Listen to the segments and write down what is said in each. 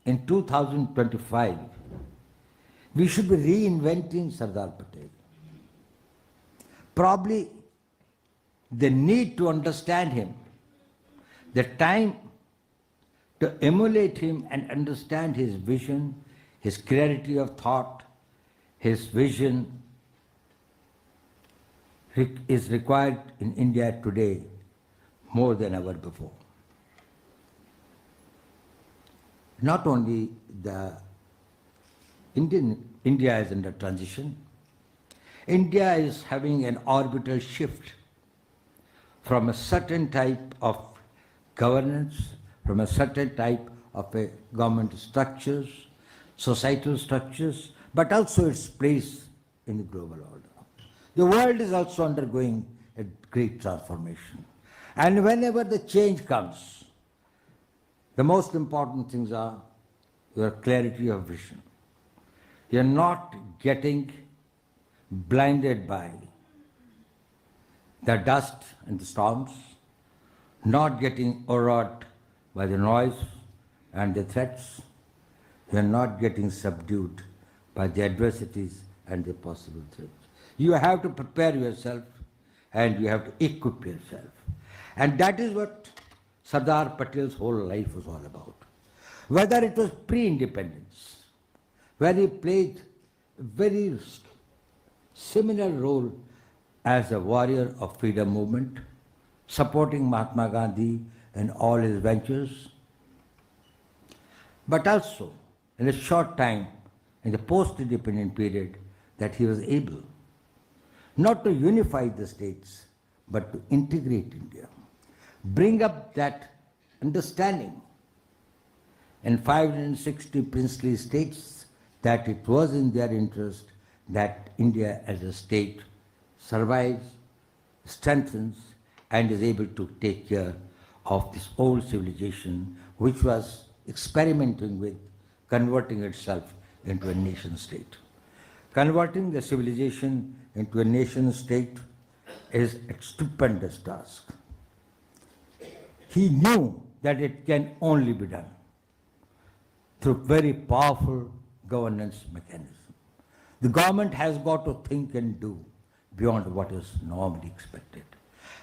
in 2025, we should be reinventing Sardar Patel. Probably the need to understand him, the time to emulate him and understand his vision, his clarity of thought, his vision is required in India today more than ever before. Not only India is under transition, India is having an orbital shift from a certain type of governance, from a certain type of a government structures, societal structures, but also its place in the global order. The world is also undergoing a great transformation. And whenever the change comes, the most important things are your clarity of vision. You're not getting blinded by the dust and the storms, not getting overawed by the noise and the threats. You're not getting subdued by the adversities and the possible threats. You have to prepare yourself and you have to equip yourself. And that is what Sardar Patel's whole life was all about. Whether it was pre-independence, where he played a very similar role as a warrior of freedom movement, supporting Mahatma Gandhi in all his ventures, but also in a short time, in the post-independent period, that he was able not to unify the states, but to integrate India, bring up that understanding in 560 princely states that it was in their interest that India as a state survives, strengthens, and is able to take care of this old civilization which was experimenting with converting itself into a nation state. Converting the civilization into a nation state is a stupendous task. He knew that it can only be done through very powerful governance mechanism. The government has got to think and do beyond what is normally expected.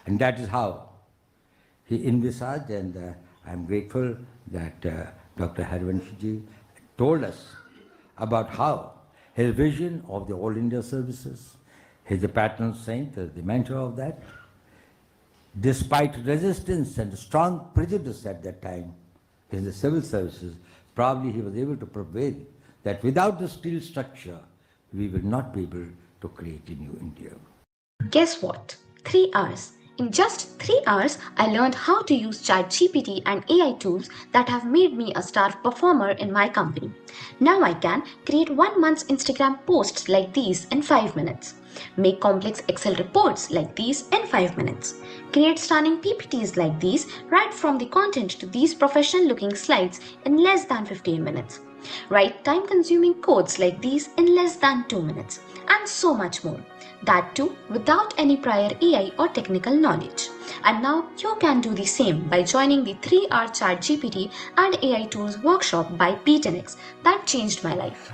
And that is how he envisaged, and I'm grateful that Dr. Harivanshji told us about how his vision of the All India services, he's the patron saint, the mentor of that. Despite resistance and strong prejudice at that time in the civil services, probably he was able to prevail that without the steel structure, we will not be able to create a new India. Guess what? 3 hours. In just 3 hours, I learned how to use ChatGPT and AI tools that have made me a star performer in my company. Now I can create 1 month's Instagram posts like these in 5 minutes. Make complex Excel reports like these in 5 minutes. Create stunning PPTs like these right from the content to these professional looking slides in less than 15 minutes. Write time-consuming codes like these in less than 2 minutes, and so much more. That too without any prior AI or technical knowledge. And now you can do the same by joining the 3-hour ChatGPT and AI tools workshop by P10X that changed my life.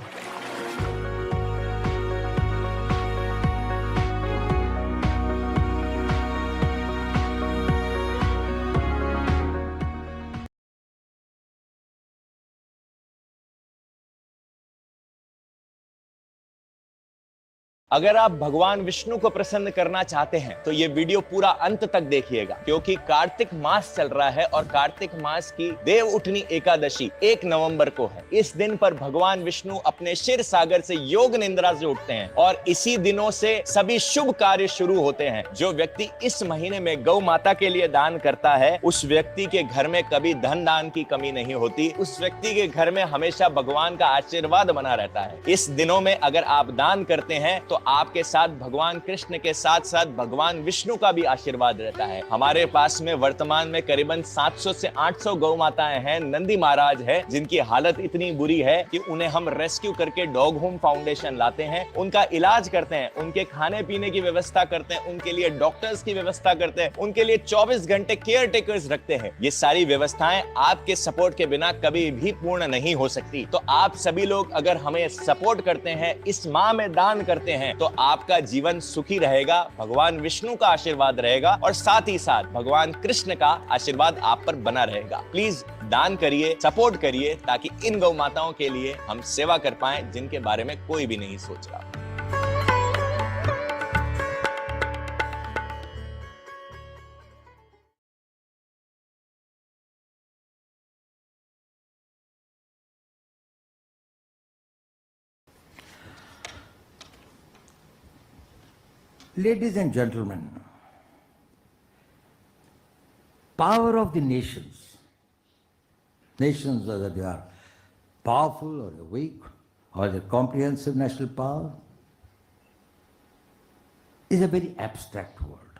अगर आप भगवान विष्णु को प्रसन्न करना चाहते हैं तो ये वीडियो पूरा अंत तक देखिएगा, क्योंकि कार्तिक मास चल रहा है और कार्तिक मास की देव उठनी एकादशी 1 नवंबर को है। इस दिन पर भगवान विष्णु अपने क्षीर सागर से योग निद्रा से उठते हैं और इसी दिनों से सभी शुभ कार्य शुरू होते हैं। जो व्यक्ति इस महीने में गौ माता के लिए दान करता है, उस व्यक्ति के घर में कभी धन दान की कमी नहीं होती। उस व्यक्ति के घर में हमेशा भगवान का आशीर्वाद बना रहता है। इस दिनों में अगर आप दान करते हैं तो आपके साथ भगवान कृष्ण के साथ साथ भगवान विष्णु का भी आशीर्वाद रहता है। हमारे पास में वर्तमान में करीबन 700 से 800 गौ माताएं हैं, नंदी महाराज है जिनकी हालत इतनी बुरी है कि उन्हें हम रेस्क्यू करके डॉग होम फाउंडेशन लाते हैं, उनका इलाज करते हैं, उनके खाने पीने की व्यवस्था करते हैं, उनके लिए डॉक्टर्स की व्यवस्था करते हैं, उनके लिए 24 घंटे केयर टेकर्स रखते हैं। ये सारी व्यवस्थाएं आपके सपोर्ट के बिना कभी भी पूर्ण नहीं हो सकती। तो आप सभी लोग अगर हमें सपोर्ट करते हैं, इस माह में दान करते हैं, तो आपका जीवन सुखी रहेगा, भगवान विष्णु का आशीर्वाद रहेगा और साथ ही साथ भगवान कृष्ण का आशीर्वाद आप पर बना रहेगा। प्लीज दान करिए, सपोर्ट करिए ताकि इन गौ माताओं के लिए हम सेवा कर पाएं जिनके बारे में कोई भी नहीं सोच रहा। Ladies and gentlemen, power of the nations, whether they are powerful or weak or the comprehensive national power, is a very abstract word.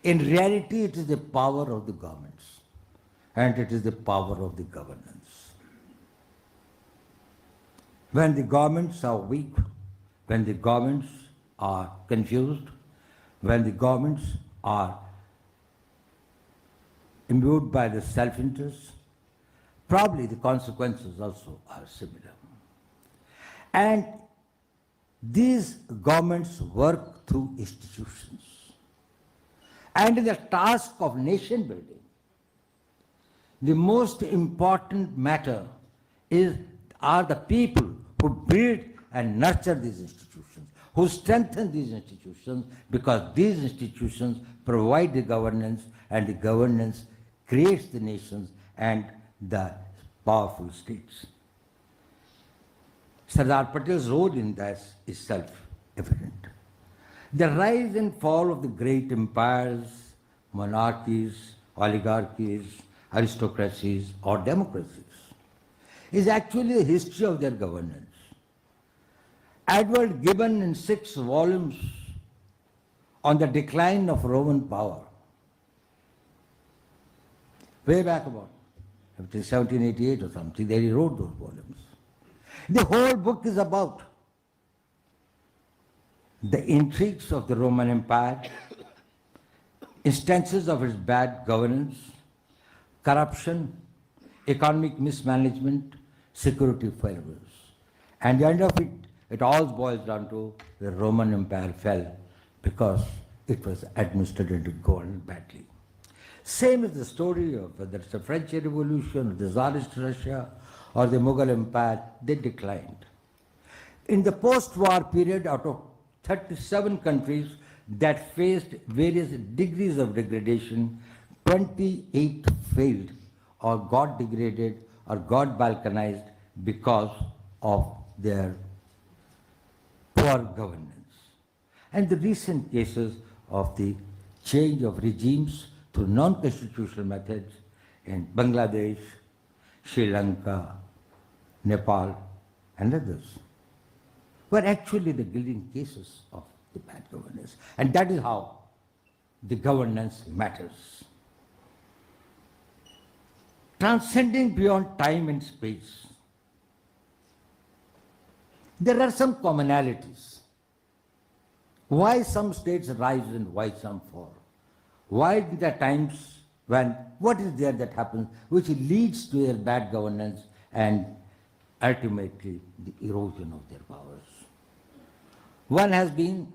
In reality, it is the power of the governments and it is the power of the governance. When the governments are weak, when the governments are confused, when the governments are imbued by the self-interest, probably the consequences also are similar. And these governments work through institutions. And in the task of nation building, the most important matter are the people who build and nurture these institutions, who strengthen these institutions, because these institutions provide the governance and the governance creates the nations and the powerful states. Sardar Patel's role in this is self-evident. The rise and fall of the great empires, monarchies, oligarchies, aristocracies or democracies is actually a history of their governance. Edward Gibbon in 6 volumes on the decline of Roman power, way back about 1788 or something, there he wrote those volumes. The whole book is about the intrigues of the Roman Empire, instances of its bad governance, corruption, economic mismanagement, security failures. And the end of it, it all boils down to the Roman Empire fell because it was administered and governed badly. Same is the story of whether it's the French Revolution, or the Tsarist Russia, or the Mughal Empire, they declined. In the post-war period, out of 37 countries that faced various degrees of degradation, 28 failed or got degraded or got balkanized because of their poor governance. And the recent cases of the change of regimes through non-constitutional methods in Bangladesh, Sri Lanka, Nepal, and others were actually the gilding cases of the bad governance. And that is how the governance matters. Transcending beyond time and space, there are some commonalities. Why some states rise and why some fall? Why there are times when, what is there that happens which leads to their bad governance and ultimately the erosion of their powers? One has been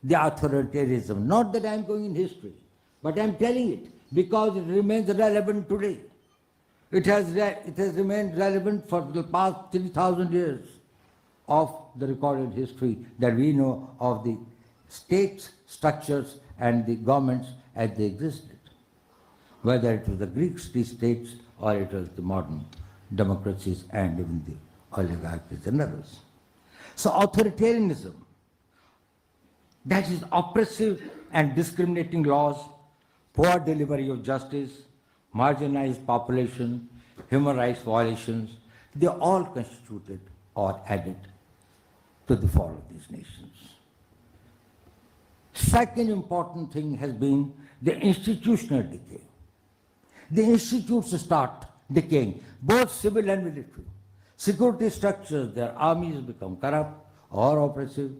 the authoritarianism. Not that I am going in history, but I am telling it because it remains relevant today. It has remained relevant for the past 3,000 years of the recorded history that we know of the states, structures, and the governments as they existed, whether it was the Greek states or it was the modern democracies and even the oligarchies and others. So authoritarianism, that is oppressive and discriminating laws, poor delivery of justice, marginalized population, human rights violations, they all constituted or added to the fall of these nations. Second important thing has been the institutional decay. The institutes start decaying, both civil and military. Security structures, their armies become corrupt or oppressive,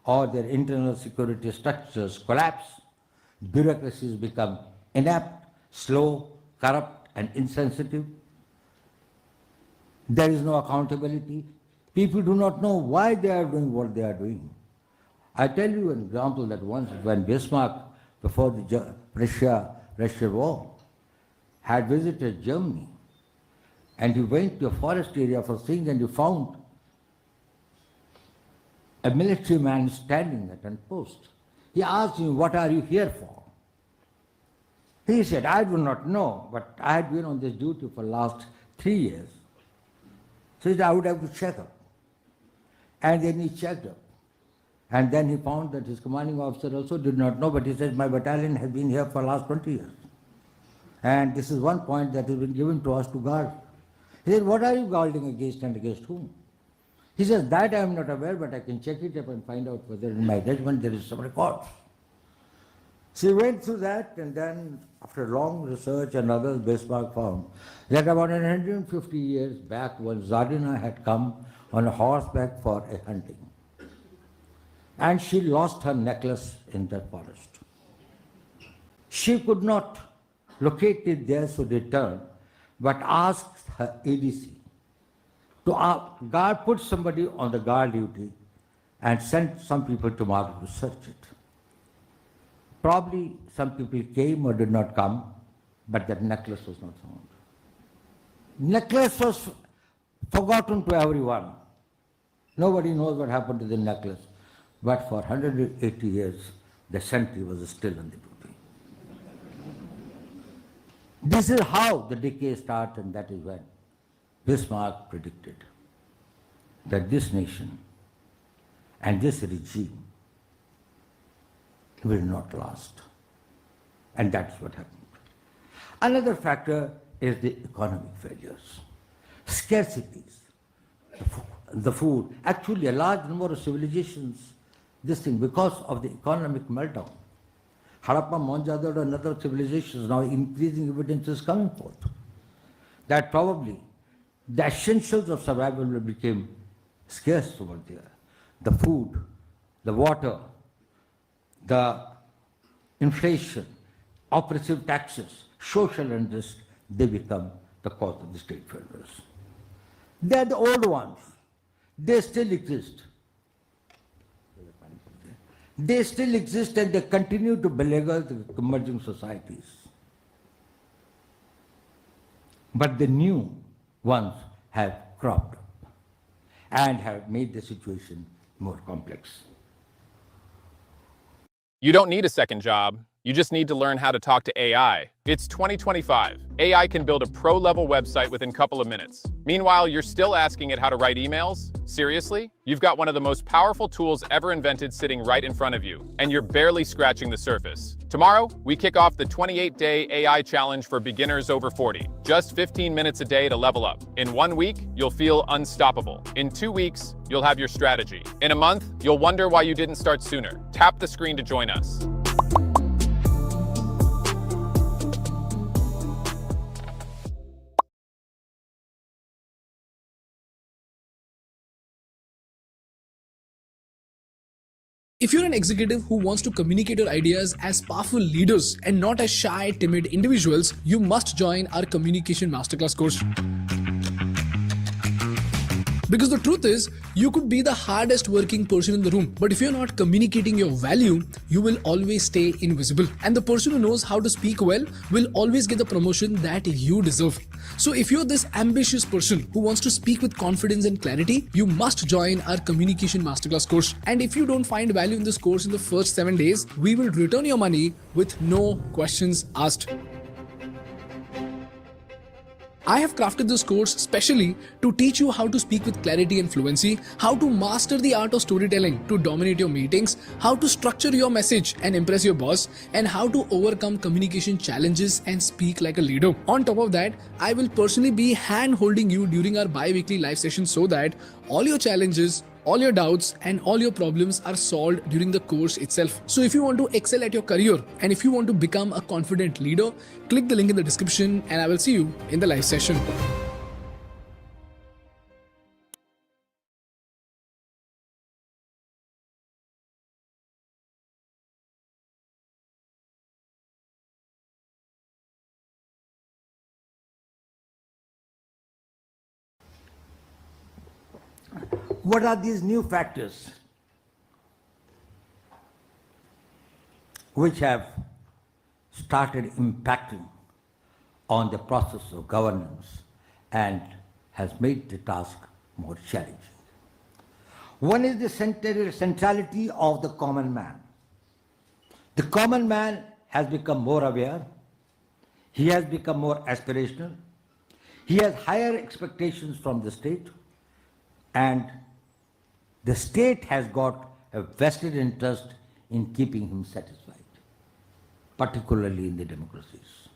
or their internal security structures collapse. Bureaucracies become inept, slow, corrupt, and insensitive. There is no accountability. People do not know why they are doing what they are doing. I tell you an example that once when Bismarck, before the Russia war, had visited Germany, and he went to a forest area for things, and he found a military man standing at a post. He asked him, "What are you here for?" He said, "I do not know, but I had been on this duty for the last 3 years. So he said, I would have to check up." And then he checked up. And then he found that his commanding officer also did not know, but he said, "My battalion has been here for the last 20 years. And this is one point that has been given to us to guard." He said, "What are you guarding against and against whom?" He says, "That I am not aware, but I can check it up and find out whether in my regiment there is some records." So he went through that, and then after long research and others, Bismarck found that about 150 years back, when Zardina had come on a horseback for a hunting, and she lost her necklace in the forest. She could not locate it there, so returned, but asked her ADC to put somebody on the guard duty and sent some people tomorrow to search it. Probably some people came or did not come, but that necklace was not found. Necklace was forgotten to everyone. Nobody knows what happened to the necklace. But for 180 years, the sentry was still on the duty. This is how the decay starts, and that is when Bismarck predicted that this nation and this regime will not last. And that's what happened. Another factor is the economic failures, scarcities, the food. Actually, a large number of civilizations, this thing, because of the economic meltdown. Harappa, Mohenjo-daro and other civilizations, now increasing evidence is coming forth that probably the essentials of survival will become scarce over there. The food, the water, the inflation, oppressive taxes, social unrest, they become the cause of the state failures. They are the old ones. They still exist. They still exist, and they continue to beleaguer the emerging societies. But the new ones have cropped up and have made the situation more complex. You don't need a second job. You just need to learn how to talk to AI. It's 2025. AI can build a pro-level website within a couple of minutes. Meanwhile, you're still asking it how to write emails? Seriously? You've got one of the most powerful tools ever invented sitting right in front of you, and you're barely scratching the surface. Tomorrow, we kick off the 28-day AI challenge for beginners over 40. Just 15 minutes a day to level up. In 1 week, you'll feel unstoppable. In 2 weeks, you'll have your strategy. In a month, you'll wonder why you didn't start sooner. Tap the screen to join us. If you're an executive who wants to communicate your ideas as powerful leaders and not as shy, timid individuals, you must join our Communication Masterclass course. Because the truth is, you could be the hardest working person in the room, but if you're not communicating your value, you will always stay invisible. And the person who knows how to speak well will always get the promotion that you deserve. So if you're this ambitious person who wants to speak with confidence and clarity, you must join our Communication Masterclass course. And if you don't find value in this course in the first 7 days, we will return your money with no questions asked. I have crafted this course specially to teach you how to speak with clarity and fluency, how to master the art of storytelling to dominate your meetings, how to structure your message and impress your boss, and how to overcome communication challenges and speak like a leader. On top of that, I will personally be hand-holding you during our bi-weekly live sessions so that all your challenges, all your doubts and all your problems are solved during the course itself. So if you want to excel at your career and if you want to become a confident leader, click the link in the description and I will see you in the live session. What are these new factors which have started impacting on the process of governance and has made the task more challenging? One is the centrality of the common man. The common man has become more aware, he has become more aspirational, he has higher expectations from the state, and the state has got a vested interest in keeping him satisfied, particularly in the democracies.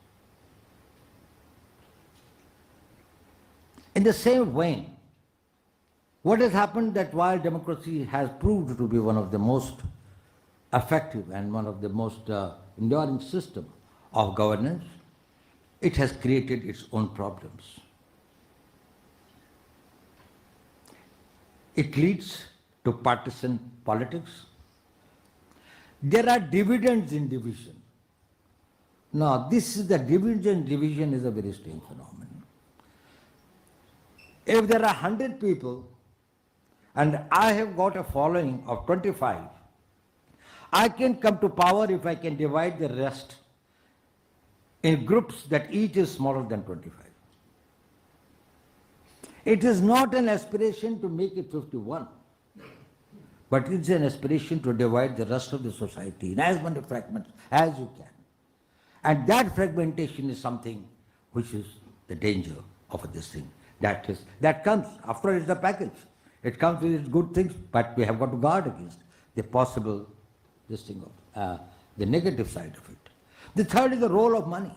In the same vein, what has happened that while democracy has proved to be one of the most effective and one of the most enduring system of governance, it has created its own problems. It leads to partisan politics. There are dividends in division. Now, this is the division is a very strange phenomenon. If there are 100 people and I have got a following of 25, I can come to power if I can divide the rest in groups that each is smaller than 25. It is not an aspiration to make it 51, but it's an aspiration to divide the rest of the society in as many fragments as you can. And that fragmentation is something which is the danger of this thing. That comes, after all, it's a package. It comes with its good things, but we have got to guard against the possible, the negative side of it. The third is the role of money.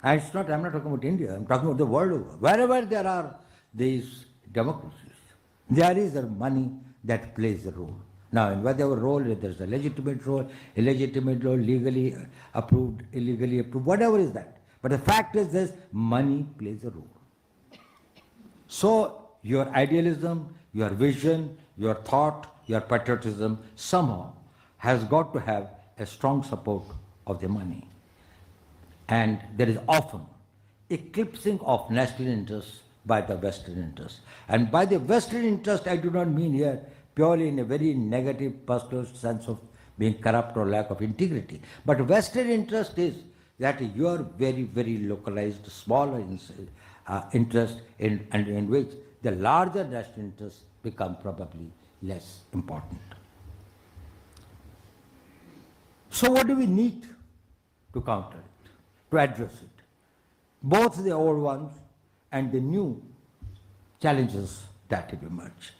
And I'm not talking about India, I'm talking about the world over. Wherever there are these democracies, there is a money that plays a role. Now, in whatever role, there's a legitimate role, illegitimate role, legally approved, illegally approved, whatever is that. But the fact is this, money plays a role. So, your idealism, your vision, your thought, your patriotism somehow has got to have a strong support of the money. And there is often eclipsing of national interests by the Western interest. And by the Western interest, I do not mean here purely in a very negative personal sense of being corrupt or lack of integrity. But Western interest is that your very, very localized, smaller interest in which the larger national interests become probably less important. So what do we need to counter it, to address it? Both the old ones and the new challenges that have emerged.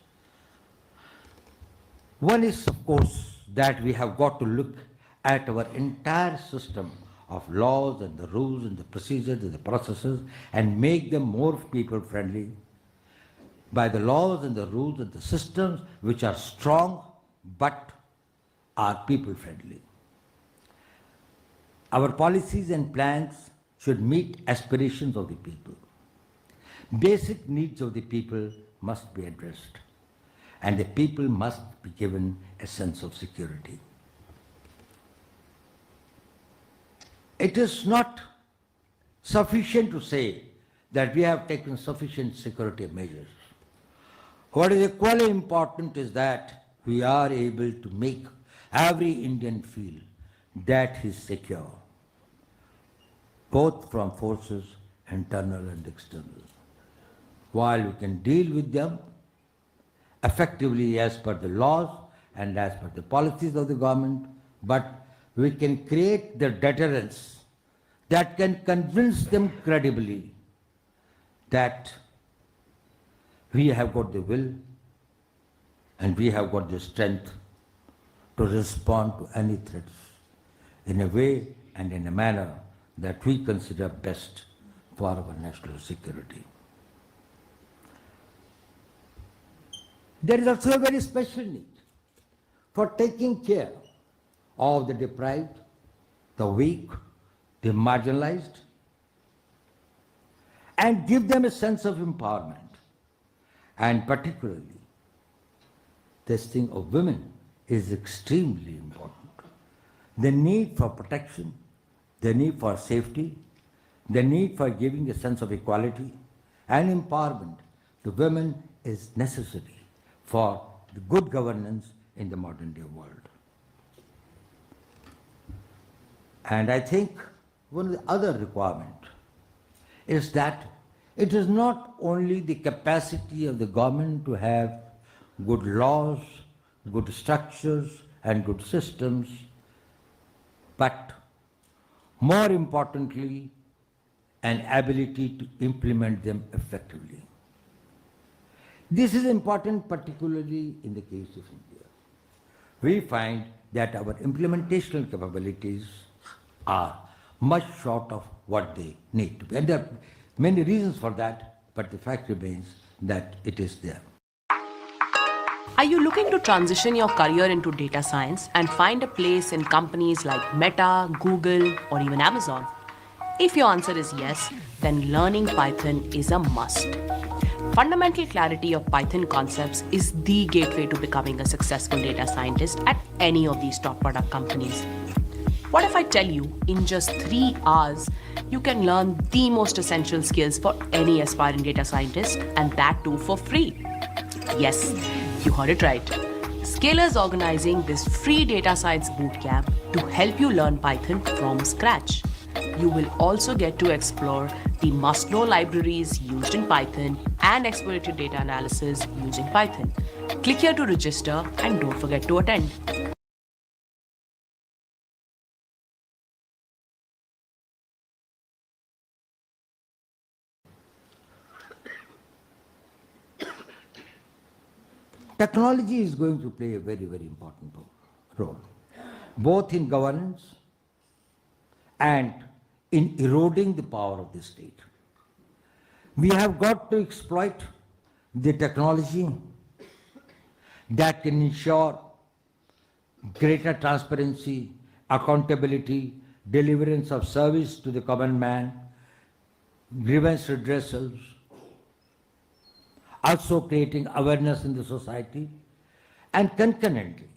One is, of course, that we have got to look at our entire system of laws and the rules and the procedures and the processes and make them more people-friendly by the laws and the rules and the systems which are strong but are people-friendly. Our policies and plans should meet aspirations of the people. Basic needs of the people must be addressed, and the people must be given a sense of security. It is not sufficient to say that we have taken sufficient security measures. What is equally important is that we are able to make every Indian feel that he is secure, both from forces, internal and external. While we can deal with them effectively as per the laws and as per the policies of the government, but we can create the deterrence that can convince them credibly that we have got the will and we have got the strength to respond to any threats in a way and in a manner that we consider best for our national security. There is also a very special need for taking care of the deprived, the weak, the marginalized, and give them a sense of empowerment. And particularly, this thing of women is extremely important. The need for protection, the need for safety, the need for giving a sense of equality and empowerment to women is necessary for the good governance in the modern day world. And I think one of the other requirements is that it is not only the capacity of the government to have good laws, good structures, and good systems, but more importantly, an ability to implement them effectively. This is important particularly in the case of India. We find that our implementational capabilities are much short of what they need to be. And there are many reasons for that, but the fact remains that it is there. Are you looking to transition your career into data science and find a place in companies like Meta, Google, or even Amazon? If your answer is yes, then learning Python is a must. Fundamental clarity of Python concepts is the gateway to becoming a successful data scientist at any of these top product companies. What if I tell you, in just 3 hours, you can learn the most essential skills for any aspiring data scientist, and that too for free? Yes, you heard it right. Scala is organizing this free data science bootcamp to help you learn Python from scratch. You will also get to explore the must-know libraries used in Python and exploratory data analysis using Python. Click here to register and don't forget to attend. Technology is going to play a very, very important role, both in governance and in eroding the power of the state. We have got to exploit the technology that can ensure greater transparency, accountability, deliverance of service to the common man, grievance redressals, also creating awareness in the society, and concurrently,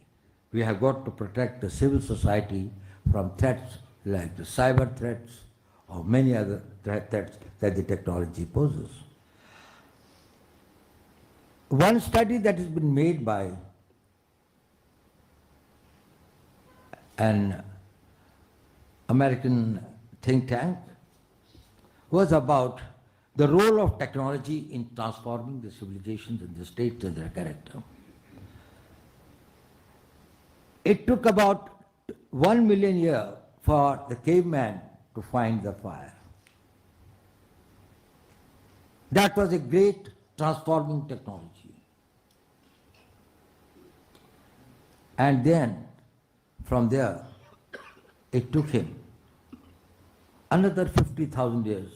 we have got to protect the civil society from threats like the cyber threats or many other threats that the technology poses. One study that has been made by an American think tank was about the role of technology in transforming the civilizations and the states and their character. It took about 1 million years for the caveman to find the fire. That was a great transforming technology. And then, from there, it took him another 50,000 years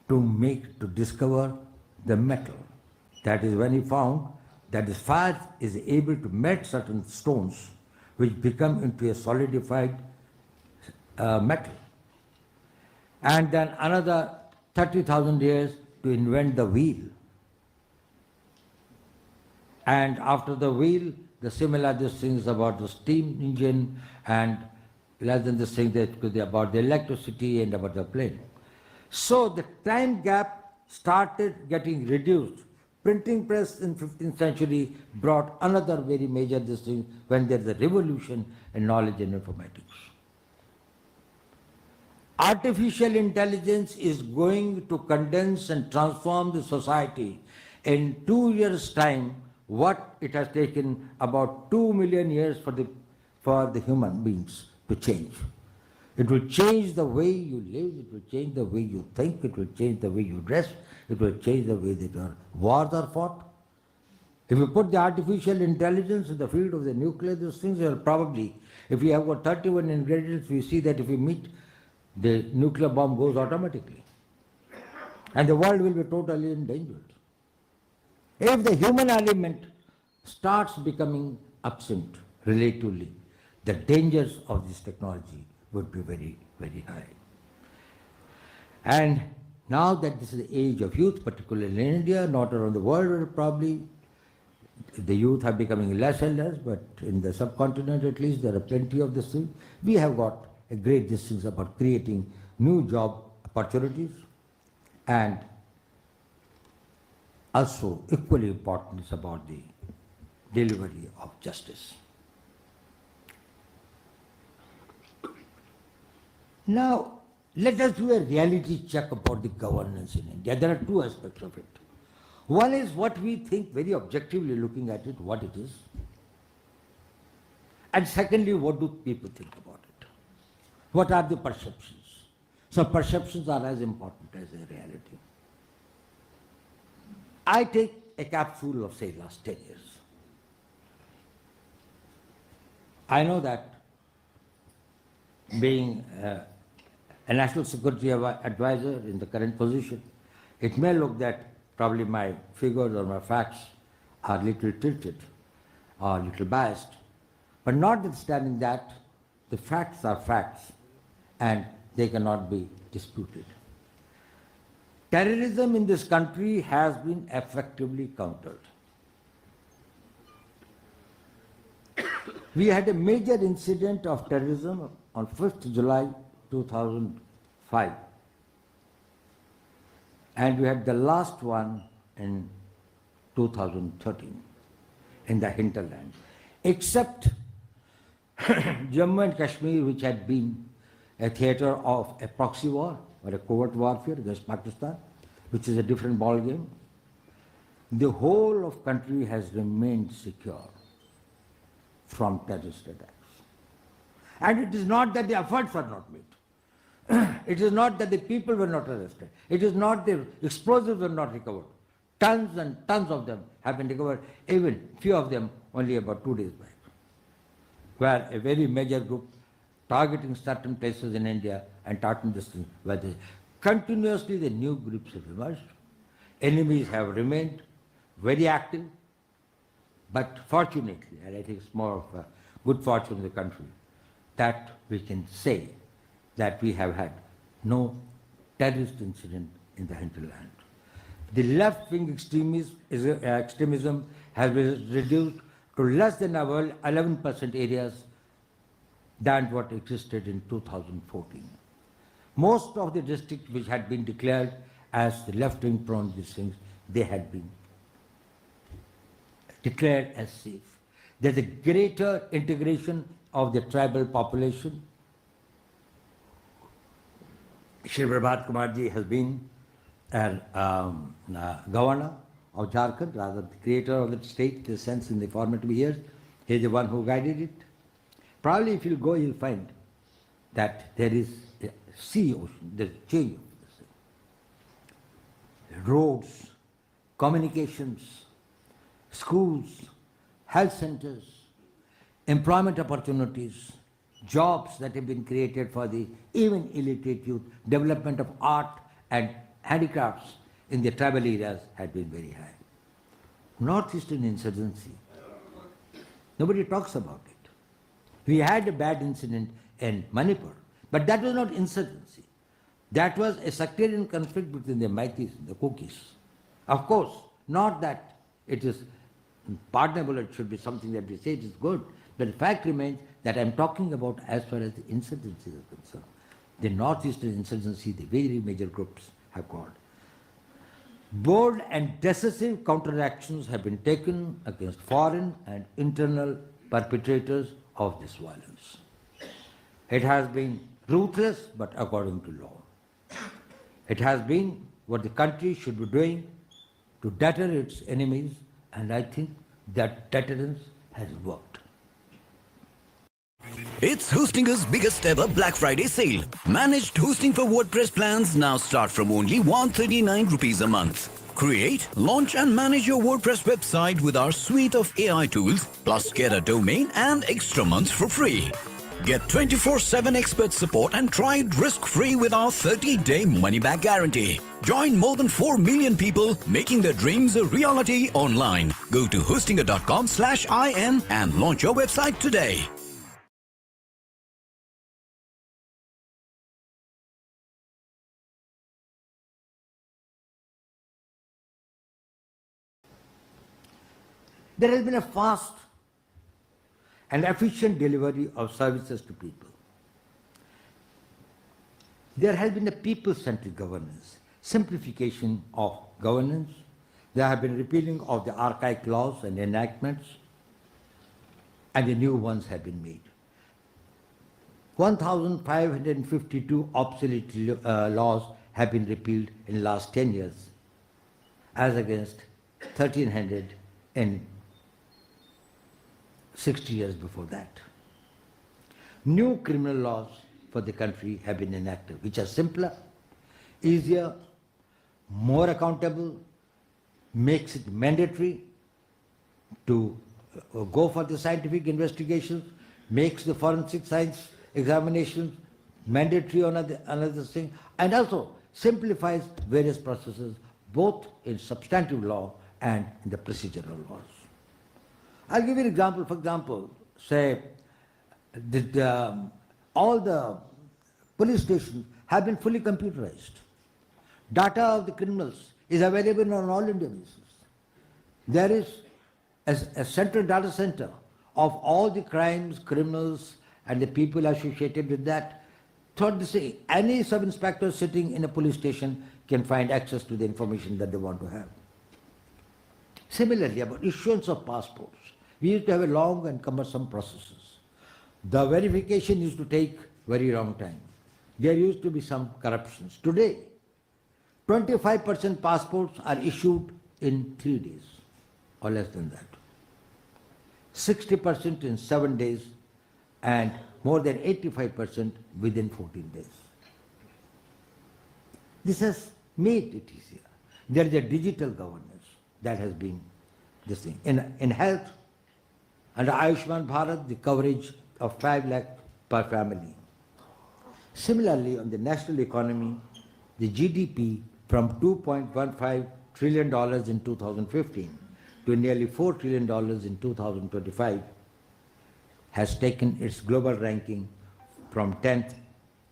to discover the metal. That is when he found that the fire is able to melt certain stones which become into a solidified metal. And then another 30,000 years to invent the wheel. And after the wheel, the similar things about the steam engine, and less than the thing that could be about the electricity and about the plane. So the time gap started getting reduced. Printing press in 15th century brought another very major thing when there's a revolution in knowledge and informatics. Artificial intelligence is going to condense and transform the society in 2 years' time what it has taken about 2 million years for the human beings to change. It will change the way you live, it will change the way you think, it will change the way you dress, it will change the way that your wars are fought. If you put the artificial intelligence in the field of the nuclear, those things are probably, if we have got 31 ingredients, we see that if we meet, the nuclear bomb goes automatically. And the world will be totally endangered. If the human element starts becoming absent relatively, the dangers of this technology would be very, very high. And now that this is the age of youth, particularly in India, not around the world probably, the youth are becoming less and less, but in the subcontinent at least there are plenty of this thing. We have got a great distance about creating new job opportunities, and also equally important is about the delivery of justice. Now, let us do a reality check about the governance in India. There are two aspects of it. One is what we think very objectively looking at it, what it is. And secondly, what do people think about it? What are the perceptions? So perceptions are as important as a reality. I take a capsule of, say, last 10 years. I know that being a national security advisor in the current position, it may look that probably my figures or my facts are little tilted or little biased. But notwithstanding that, the facts are facts and they cannot be disputed. Terrorism in this country has been effectively countered. We had a major incident of terrorism on 5th July 2005. And we had the last one in 2013 in the Hinterland. Except Jammu and Kashmir, which had been a theatre of a proxy war or a covert warfare against Pakistan, which is a different ball game. The whole of country has remained secure from terrorist attacks. And it is not that the efforts were not made. It is not that the people were not arrested. It is not the explosives were not recovered. Tons and tons of them have been recovered, even few of them only about 2 days back, where a very major group targeting certain places in India and targeting this thing, where continuously the new groups have emerged. Enemies have remained very active, but fortunately, and I think it's more of a good fortune in the country, that we can say that we have had no terrorist incident in the hinterland. The left-wing extremism has been reduced to less than 11% areas than what existed in 2014. Most of the districts which had been declared as the left-wing prone districts, they had been declared as safe. There's a greater integration of the tribal population. Shri Prabhat Kumar ji has been governor of Jharkhand, rather the creator of the state, in a sense, in the formative years. He is the one who guided it. Probably if you go, you'll find that there is a sea ocean, there's a change of this. Roads, communications, schools, health centers, employment opportunities, jobs that have been created for the even illiterate youth, development of art and handicrafts in the tribal areas had been very high. Northeastern insurgency, nobody talks about it. We had a bad incident in Manipur, but that was not insurgency. That was a sectarian conflict between the Maitis and the Kukis. Of course, not that it is pardonable, it should be something that we say it is good, but the fact remains that I am talking about as far as the insurgency is concerned. The Northeastern insurgency, the very major groups have got. Bold and decisive counteractions have been taken against foreign and internal perpetrators of this violence. It has been ruthless, but according to law. It has been what the country should be doing to deter its enemies, and I think that deterrence has worked. It's Hostinger's biggest ever Black Friday sale. Managed hosting for WordPress plans now start from only 139 rupees a month. Create, launch and manage your WordPress website with our suite of AI tools, plus get a domain and extra months for free. Get 24/7 expert support and try it risk-free with our 30-day money-back guarantee. Join more than 4 million people making their dreams a reality online. Go to hostinger.com/in and launch your website today. There has been a fast and efficient delivery of services to people. There has been a people-centric governance, simplification of governance. There have been repealing of the archaic laws and enactments, and the new ones have been made. 1,552 obsolete laws have been repealed in the last 10 years, as against 1,300 in 60 years before that. New criminal laws for the country have been enacted, which are simpler, easier, more accountable, makes it mandatory to go for the scientific investigations, makes the forensic science examinations mandatory on another thing, and also simplifies various processes, both in substantive law and in the procedural laws. I'll give you an example. For example, say all the police stations have been fully computerized. Data of the criminals is available on all India basis. There is a central data center of all the crimes, criminals, and the people associated with that. Third, to say, any sub-inspector sitting in a police station can find access to the information that they want to have. Similarly, about issuance of passports, we used to have a long and cumbersome processes. The verification used to take very long time. There used to be some corruptions. Today, 25% passports are issued in 3 days, or less than that. 60% in 7 days, and more than 85% within 14 days. This has made it easier. There is a digital governance that has been this thing. In health, under Ayushman Bharat, the coverage of 5 lakh per family. Similarly, on the national economy, the GDP from $2.15 trillion in 2015 to nearly $4 trillion in 2025 has taken its global ranking from 10th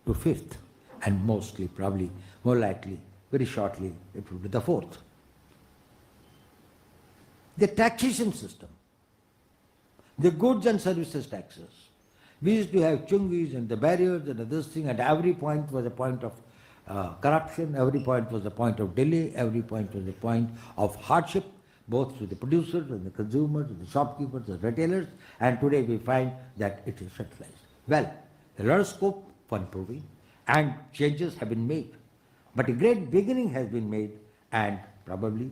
to 5th, and mostly, probably, more likely, very shortly, it will be the 4th. The taxation system, the goods and services taxes. We used to have chungis and the barriers and this thing, and every point was a point of corruption, every point was a point of delay, every point was a point of hardship, both to the producers and the consumers, and the shopkeepers, the retailers, and today we find that it is centralized. Well, there is a lot of scope for improving, and changes have been made. But a great beginning has been made, and probably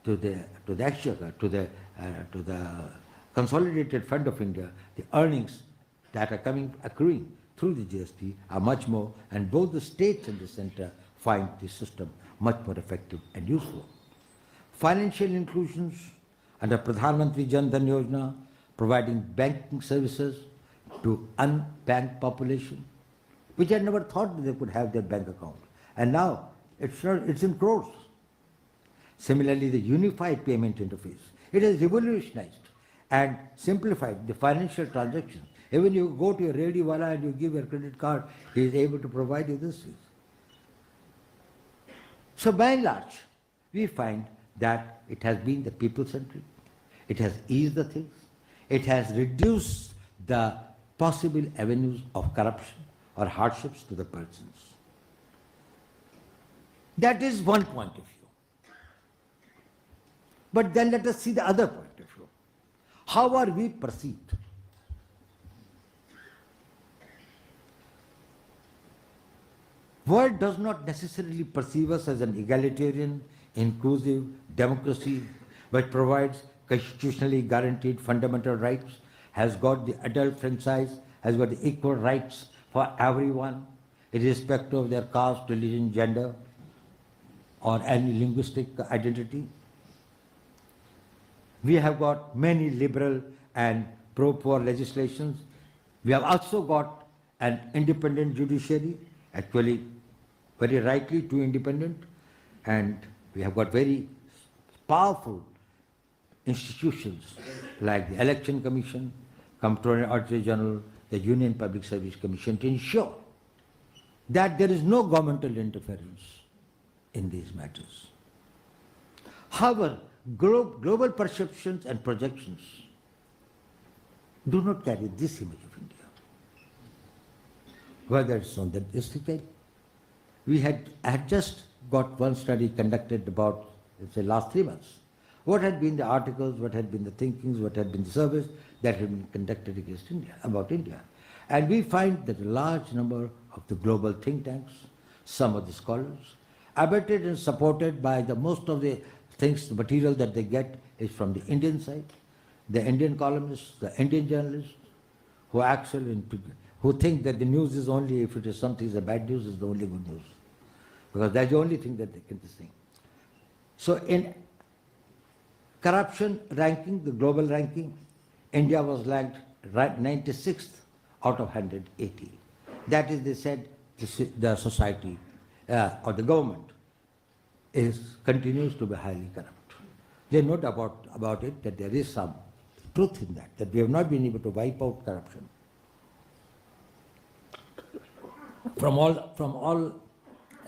to the exchequer, to the Consolidated Fund of India, the earnings that are accruing through the GST are much more, and both the states and the center find the system much more effective and useful. Financial inclusions under Pradhan Mantri Jan Dhan Yojana, providing banking services to unbanked population, which had never thought that they could have their bank account. And now it's in crores. Similarly, the unified payment interface, it has revolutionized and simplified the financial transactions. Even you go to a rediwala and you give your credit card, he is able to provide you this. So by and large, we find that it has been the people-centric, it has eased the things, it has reduced the possible avenues of corruption or hardships to the persons. That is one point of view. But then let us see the other point of view. How are we perceived? World does not necessarily perceive us as an egalitarian, inclusive democracy which provides constitutionally guaranteed fundamental rights, has got the adult franchise, has got the equal rights for everyone, irrespective of their caste, religion, gender, or any linguistic identity. We have got many liberal and pro-poor legislations We have also got an independent judiciary, actually very rightly too independent, and we have got very powerful institutions like the Election Commission, Comptroller and Auditor General, the Union Public Service Commission to ensure that there is no governmental interference in these matters. However, global perceptions and projections do not carry this image of India. Whether it's on the district, we had just got one study conducted about, let's say, last 3 months. What had been the articles, what had been the thinkings, what had been the surveys that had been conducted against India, about India. And we find that a large number of the global think tanks, some of the scholars, abetted and supported by the most of the things, the material that they get is from the Indian side, the Indian columnists, the Indian journalists, who actually, who think that the news is only, if it is something is a bad news, is the only good news. Because that's the only thing that they can think. So in corruption ranking, the global ranking, India was ranked 96th out of 180. That is, they said, the society or the government continues to be highly corrupt. They note about it that there is some truth in that we have not been able to wipe out corruption from all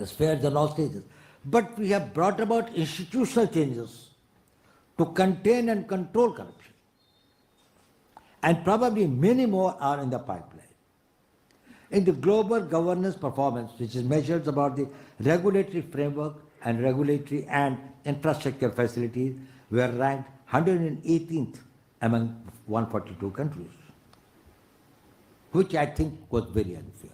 spheres and all stages. But we have brought about institutional changes to contain and control corruption. And probably many more are in the pipeline. In the global governance performance, which is measures about the regulatory framework and regulatory and infrastructure facilities, we are ranked 118th among 142 countries, which I think was very unfair.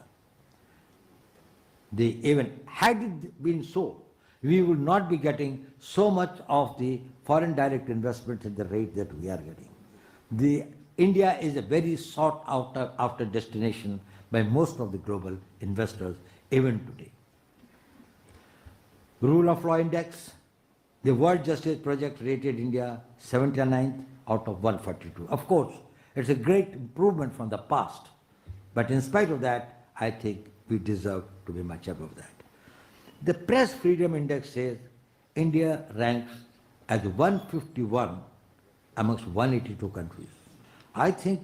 Even had it been so, we would not be getting so much of the foreign direct investment at the rate that we are getting. India is a very sought after destination by most of the global investors, even today. Rule of Law Index, the World Justice Project rated India 79th out of 142. Of course, it's a great improvement from the past, but in spite of that, I think we deserve to be much above that. The Press Freedom Index says India ranks as 151 amongst 182 countries. I think,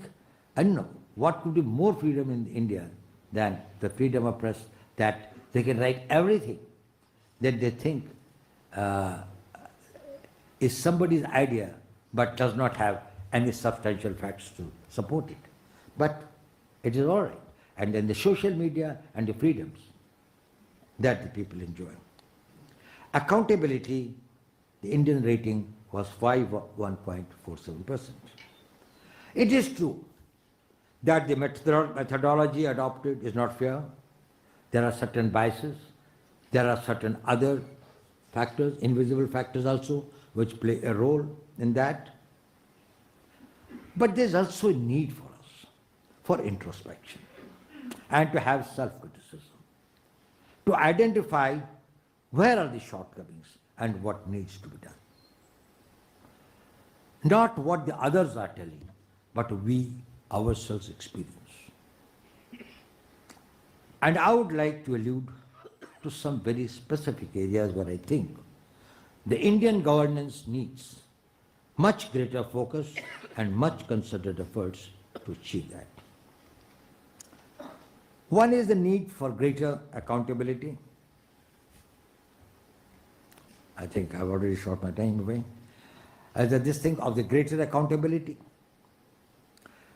I don't know, what could be more freedom in India than the freedom of press, that they can write everything that they think is somebody's idea but does not have any substantial facts to support it. But it is all right. And then the social media and the freedoms that the people enjoy. Accountability, the Indian rating was 1.47%. It is true that the methodology adopted is not fair. There are certain biases. There are certain other factors, invisible factors also, which play a role in that. But there's also a need for us, for introspection, and to have self-criticism, to identify where are the shortcomings and what needs to be done. Not what the others are telling, but we ourselves experience. And I would like to allude to some very specific areas where I think the Indian governance needs much greater focus and much concerted efforts to achieve that. One is the need for greater accountability. I think I've already shot my time away. This thing of the greater accountability.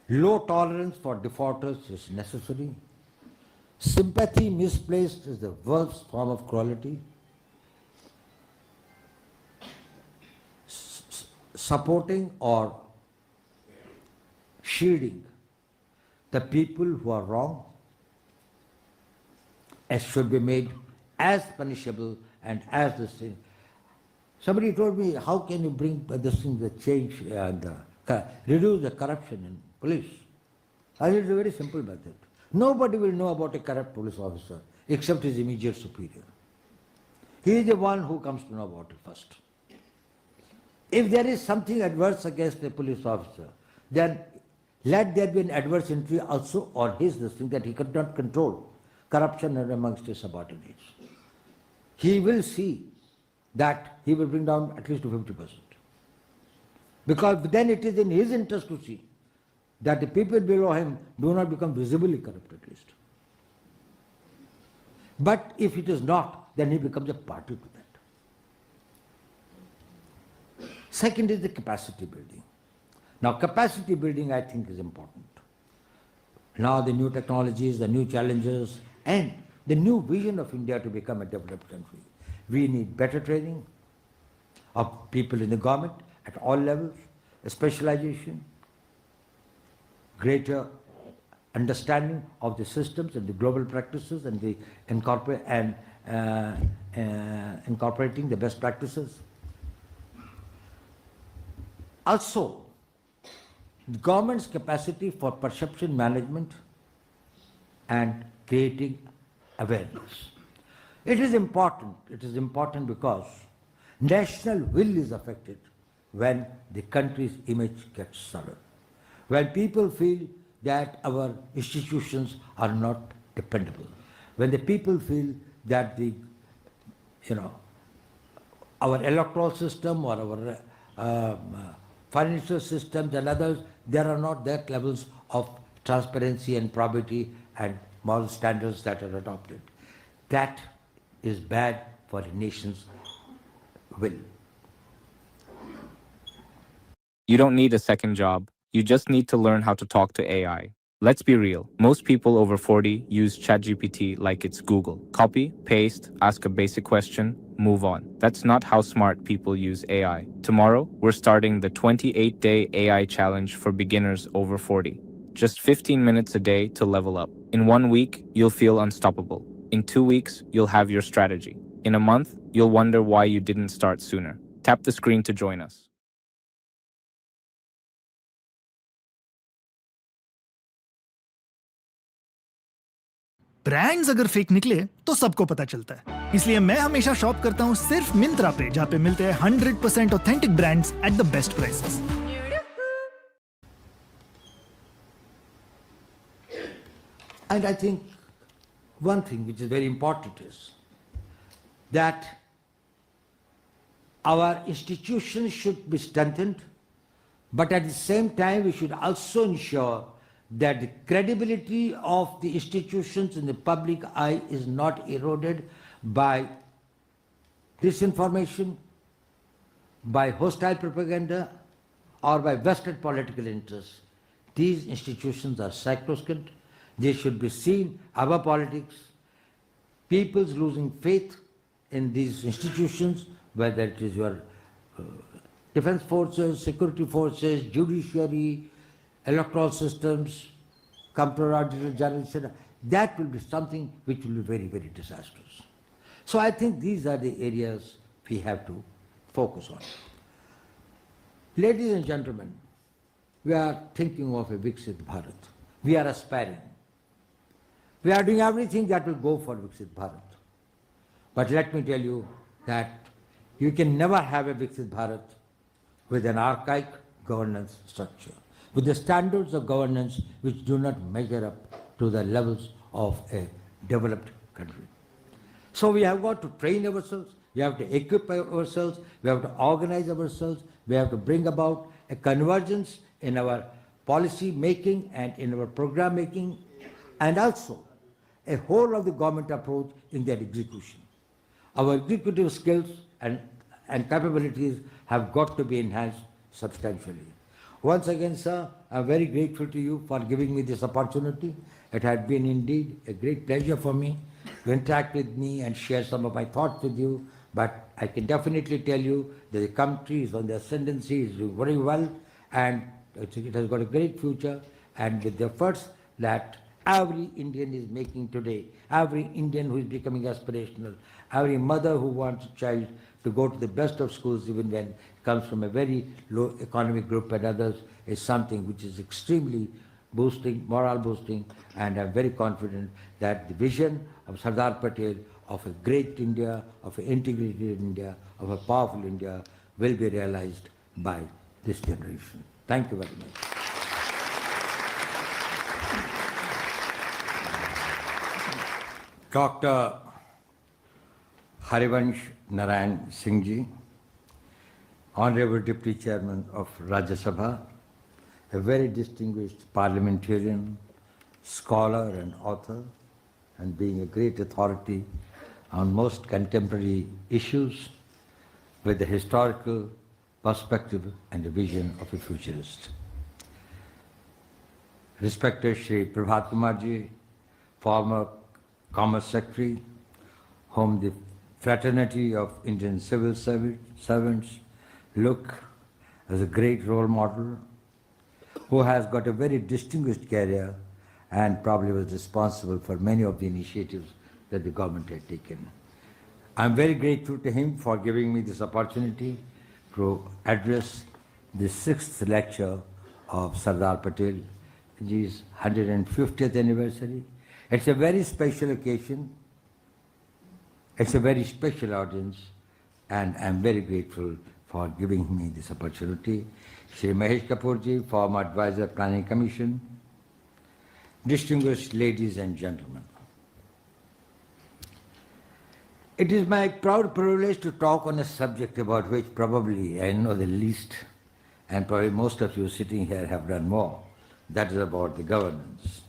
Low tolerance for defaulters is necessary. Sympathy misplaced is the worst form of cruelty. Supporting or shielding the people who are wrong as should be made as punishable and as this thing. Somebody told me, how can you bring this thing, the change and reduce the corruption in police? I said, it's a very simple method. Nobody will know about a corrupt police officer except his immediate superior. He is the one who comes to know about it first. If there is something adverse against a police officer, then Let there be an adverse entry also on his listing that he could not control corruption amongst his subordinates. He will see that he will bring down at least to 50%. Because then it is in his interest to see that the people below him do not become visibly corrupt at least. But if it is not, then he becomes a party to that. Second is the capacity building. Now, capacity building, I think, is important. Now, the new technologies, the new challenges, and the new vision of India to become a developed country. We need better training of people in the government at all levels, a specialization, greater understanding of the systems and the global practices and the incorporating the best practices. Also, the government's capacity for perception management and creating awareness. It is important because national will is affected when the country's image gets sullied. When people feel that our institutions are not dependable, when the people feel that our electoral system or our financial systems and others, there are not that levels of transparency and probity and moral standards that are adopted. That is bad for a nation's will. You don't need a second job. You just need to learn how to talk to AI. Let's be real. Most people over 40 use ChatGPT like it's Google. Copy, paste, ask a basic question, move on. That's not how smart people use AI. Tomorrow, we're starting the 28-day AI challenge for beginners over 40. Just 15 minutes a day to level up. In 1 week, you'll feel unstoppable. In 2 weeks, you'll have your strategy. In a month, you'll wonder why you didn't start sooner. Tap the screen to join us. Brands अगर fake निकले तो सबको पता चलता है, इसलिए मैं हमेशा शॉप करता हूं सिर्फ मिंत्रा पे, जहां पे मिलते हैं 100% authentic brands at the best prices. And I think one thing which is very important is that our institutions should be strengthened, but at the same time we should also ensure that the credibility of the institutions in the public eye is not eroded by disinformation, by hostile propaganda, or by vested political interests. These institutions are sacrosanct. They should be seen above politics. People's losing faith in these institutions, whether it is your defense forces, security forces, judiciary, electoral systems, comptroller general, that will be something which will be very, very disastrous. So I think these are the areas we have to focus on. Ladies and gentlemen, we are thinking of a Viksit Bharat. We are aspiring. We are doing everything that will go for Viksit Bharat. But let me tell you that you can never have a Viksit Bharat with an archaic governance structure, with the standards of governance which do not measure up to the levels of a developed country. So we have got to train ourselves, we have to equip ourselves, we have to organize ourselves, we have to bring about a convergence in our policy making and in our program making, and also a whole of the government approach in their execution. Our executive skills and capabilities have got to be enhanced substantially. Once again, sir, I'm very grateful to you for giving me this opportunity. It had been indeed a great pleasure for me to interact with me and share some of my thoughts with you. But I can definitely tell you that the country is on the ascendancy, is doing very well, and it has got a great future. And with the efforts that every Indian is making today, every Indian who is becoming aspirational, every mother who wants a child to go to the best of schools even when it comes from a very low economic group and others, is something which is extremely boosting, morale boosting, and I'm very confident that the vision of Sardar Patel of a great India, of an integrated India, of a powerful India will be realized by this generation. Thank you very much. Dr. Harivansh Narayan Singh Ji, Honorable Deputy Chairman of Rajya Sabha, a very distinguished parliamentarian, scholar and author, and being a great authority on most contemporary issues with a historical perspective and a vision of a futurist. Respected Shri Prabhat Kumar Ji, former Commerce Secretary, whom the fraternity of Indian civil servants look as a great role model, who has got a very distinguished career and probably was responsible for many of the initiatives that the government had taken. I'm very grateful to him for giving me this opportunity to address the 6th lecture of Sardar Patel, his 150th anniversary. It's a very special occasion. It's a very special audience, and I'm very grateful for giving me this opportunity. Shri Mahesh Kapoor Ji, former Advisor Planning Commission, distinguished ladies and gentlemen. It is my proud privilege to talk on a subject about which probably I know the least, and probably most of you sitting here have done more. That is about the governance.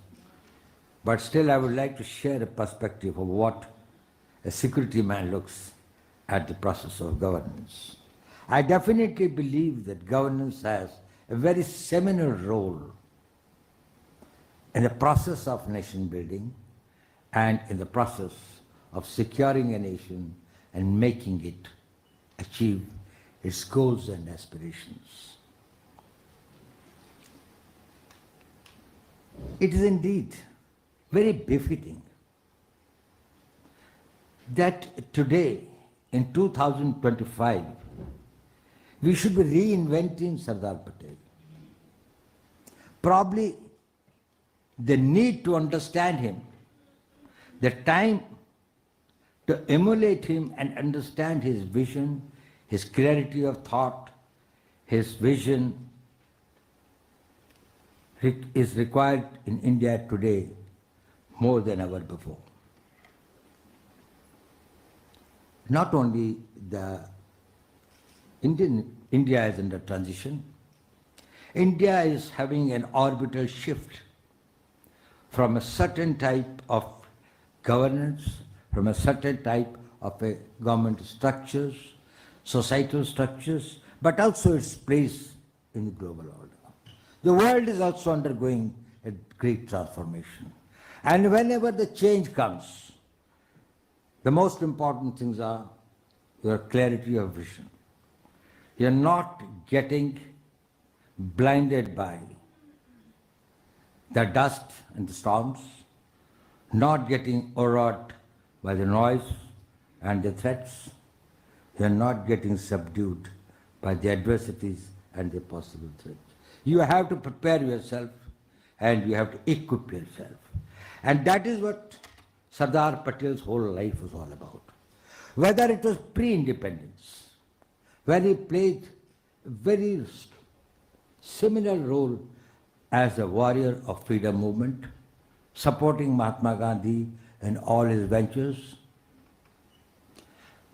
But still I would like to share a perspective of what a security man looks at the process of governance. I definitely believe that governance has a very seminal role in the process of nation building and in the process of securing a nation and making it achieve its goals and aspirations. It is indeed very befitting that today, in 2025, we should be reinventing Sardar Patel. Probably the need to understand him, the time to emulate him and understand his vision, his clarity of thought, his vision is required in India today more than ever before. Not only India is under transition, India is having an orbital shift from a certain type of governance, from a certain type of a government structures, societal structures, but also its place in the global order. The world is also undergoing a great transformation. And whenever the change comes, the most important things are your clarity of vision. You're not getting blinded by the dust and the storms, not getting overawed by the noise and the threats. You're not getting subdued by the adversities and the possible threats. You have to prepare yourself and you have to equip yourself. And that is what Sardar Patel's whole life was all about. Whether it was pre-independence, where he played a very similar role as a warrior of freedom movement, supporting Mahatma Gandhi in all his ventures,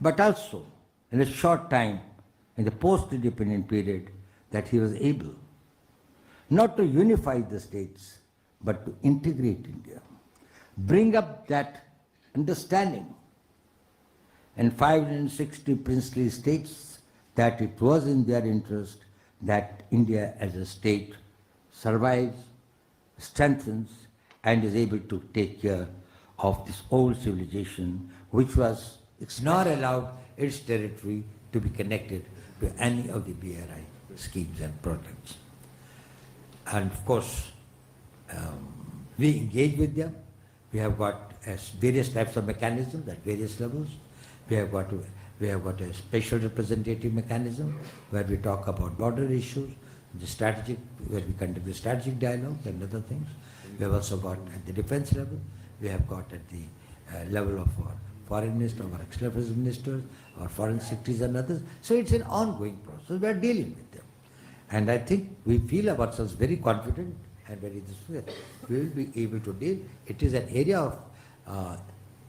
but also in a short time, in the post-independent period, that he was able not to unify the states, but to integrate India, bring up that understanding in 560 princely states that it was in their interest that India as a state survives, strengthens, and is able to take care of this old civilization, which was not allowed its territory to be connected to any of the BRI schemes and projects. And of course, we engage with them. We have got various types of mechanisms at various levels. We have got a special representative mechanism where we talk about border issues, where we conduct the strategic dialogue and other things. We have also got at the defense level. We have got at the level of our foreign minister, our external affairs ministers, our foreign secretaries and others. So it's an ongoing process. We are dealing with them. And I think we feel ourselves very confident and very this way. We will be able to deal. It is an area of